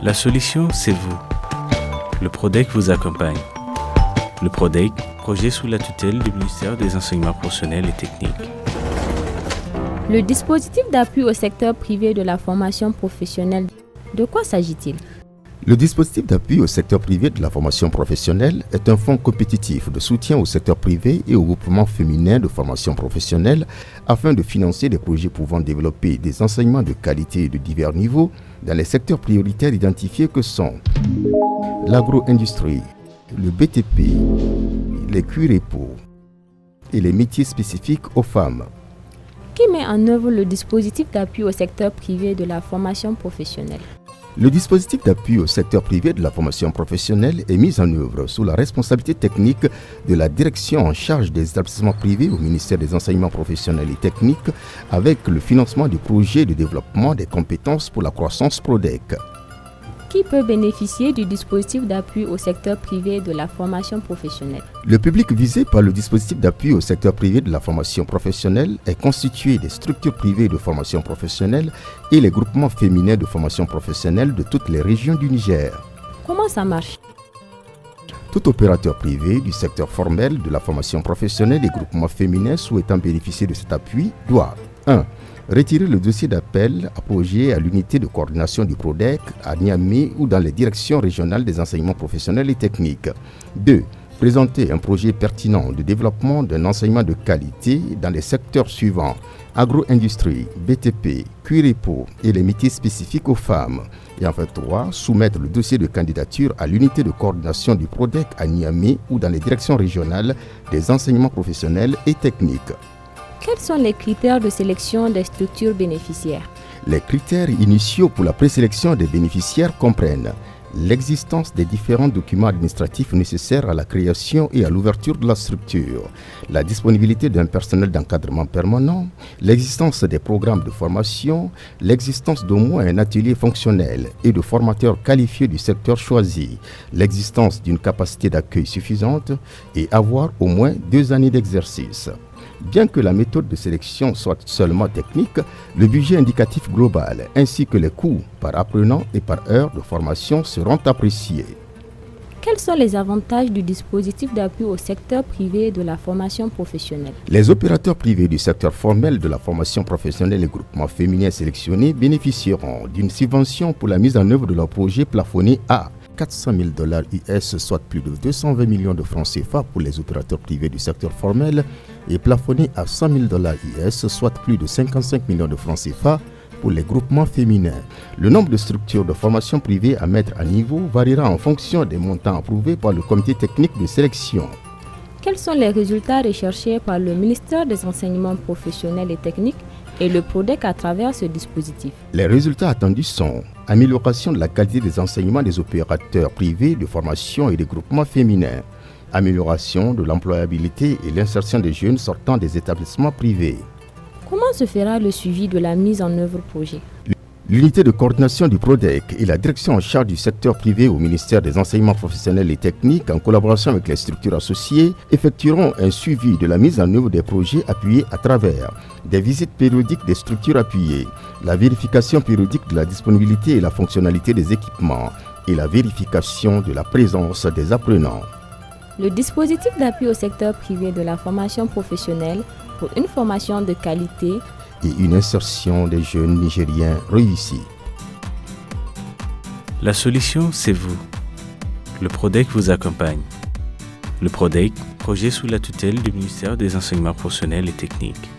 La solution, c'est vous. Le PRODEC vous accompagne. Le PRODEC, projet sous la tutelle du ministère des Enseignements professionnels et techniques. Le dispositif d'appui au secteur privé de la formation professionnelle, de quoi s'agit-il ? Le dispositif d'appui au secteur privé de la formation professionnelle est un fonds compétitif de soutien au secteur privé et au groupement féminin de formation professionnelle afin de financer des projets pouvant développer des enseignements de qualité de divers niveaux dans les secteurs prioritaires identifiés que sont l'agro-industrie, le BTP, les cuirs-et-peaux et les métiers spécifiques aux femmes. Qui met en œuvre le dispositif d'appui au secteur privé de la formation professionnelle ? Le dispositif d'appui au secteur privé de la formation professionnelle est mis en œuvre sous la responsabilité technique de la direction en charge des établissements privés au ministère des Enseignements professionnels et techniques avec le financement du projet de développement des compétences pour la croissance PRODEC. Qui peut bénéficier du dispositif d'appui au secteur privé de la formation professionnelle ? Le public visé par le dispositif d'appui au secteur privé de la formation professionnelle est constitué des structures privées de formation professionnelle et les groupements féminins de formation professionnelle de toutes les régions du Niger. Comment ça marche ? Tout opérateur privé du secteur formel de la formation professionnelle et groupements féminins souhaitant bénéficier de cet appui doit 1. Retirer le dossier d'appel apogé à l'unité de coordination du PRODEC à Niamey ou dans les directions régionales des enseignements professionnels et techniques. 2. Présenter un projet pertinent de développement d'un enseignement de qualité dans les secteurs suivants: agro-industrie, BTP, cuirs-et-peaux et les métiers spécifiques aux femmes. Et enfin 3. Soumettre le dossier de candidature à l'unité de coordination du PRODEC à Niamey ou dans les directions régionales des enseignements professionnels et techniques. Quels sont les critères de sélection des structures bénéficiaires ? Les critères initiaux pour la présélection des bénéficiaires comprennent l'existence des différents documents administratifs nécessaires à la création et à l'ouverture de la structure, la disponibilité d'un personnel d'encadrement permanent, l'existence des programmes de formation, l'existence d'au moins un atelier fonctionnel et de formateurs qualifiés du secteur choisi, l'existence d'une capacité d'accueil suffisante et avoir au moins 2 années d'exercice. Bien que la méthode de sélection soit seulement technique, le budget indicatif global ainsi que les coûts par apprenant et par heure de formation seront appréciés. Quels sont les avantages du dispositif d'appui au secteur privé de la formation professionnelle ? Les opérateurs privés du secteur formel de la formation professionnelle et groupements féminins sélectionnés bénéficieront d'une subvention pour la mise en œuvre de leur projet plafonné à $400 000 US, soit plus de 220 millions de francs CFA pour les opérateurs privés du secteur formel, et plafonné à $100 000 US, soit plus de 55 millions de francs CFA pour les groupements féminins. Le nombre de structures de formation privées à mettre à niveau variera en fonction des montants approuvés par le comité technique de sélection. Quels sont les résultats recherchés par le ministère des Enseignements professionnels et techniques et le PRODEC à travers ce dispositif ? Les résultats attendus sont amélioration de la qualité des enseignements des opérateurs privés de formation et des groupements féminins, amélioration de l'employabilité et l'insertion des jeunes sortant des établissements privés. Comment se fera le suivi de la mise en œuvre projet ? L'unité de coordination du PRODEC et la direction en charge du secteur privé au ministère des Enseignements professionnels et techniques, en collaboration avec les structures associées, effectueront un suivi de la mise en œuvre des projets appuyés à travers des visites périodiques des structures appuyées, la vérification périodique de la disponibilité et la fonctionnalité des équipements et la vérification de la présence des apprenants. Le dispositif d'appui au secteur privé de la formation professionnelle pour une formation de qualité et une insertion des jeunes Nigériens réussis. La solution, c'est vous. Le PRODEC vous accompagne. Le PRODEC, projet sous la tutelle du ministère des Enseignements professionnels et techniques.